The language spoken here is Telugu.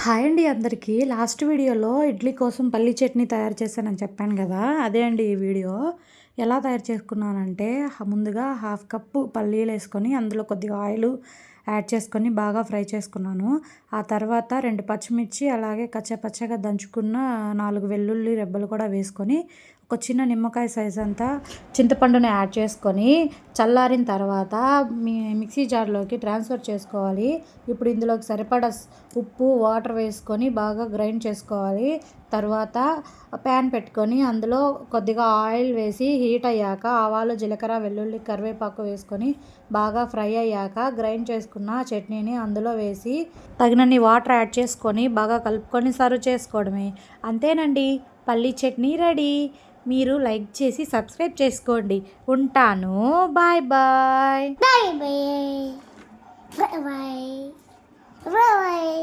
హాయ్ అండి అందరికీ. లాస్ట్ వీడియోలో ఇడ్లీ కోసం పల్లీ చట్నీ తయారు చేశానని చెప్పాను కదా, అదే అండి ఈ వీడియో. ఎలా తయారు చేసుకున్నానంటే, ముందుగా హాఫ్ కప్పు పల్లీలు వేసుకొని అందులో కొద్దిగా ఆయిల్ యాడ్ చేసుకొని బాగా ఫ్రై చేసుకున్నాను. ఆ తర్వాత 2 పచ్చిమిర్చి అలాగే కచ్చపచ్చగా దంచుకున్న 4 వెల్లుల్లి రెబ్బలు కూడా వేసుకొని ఒక చిన్న నిమ్మకాయ సైజ్ అంతా చింతపండుని యాడ్ చేసుకొని చల్లారిన తర్వాత మిక్సీ జార్లోకి ట్రాన్స్ఫర్ చేసుకోవాలి. ఇప్పుడు ఇందులోకి సరిపడా ఉప్పు వాటర్ వేసుకొని బాగా గ్రైండ్ చేసుకోవాలి. తర్వాత ప్యాన్ పెట్టుకొని అందులో కొద్దిగా ఆయిల్ వేసి హీట్ అయ్యాక ఆవాలు జీలకర్ర వెల్లుల్లి కరివేపాకు వేసుకొని బాగా ఫ్రై అయ్యాక గ్రైండ్ చేసుకున్న చట్నీని అందులో వేసి తగినన్ని వాటర్ యాడ్ చేసుకొని బాగా కలుపుకొని సర్వ్ చేసుకోవడమే. అంతేనండి, పల్లీ చట్నీ రెడీ. మీరు లైక్ చేసి సబ్స్క్రైబ్ చేసుకోండి. ఉంటాను. Bye bye. Bye bye. Bye bye. Bye bye.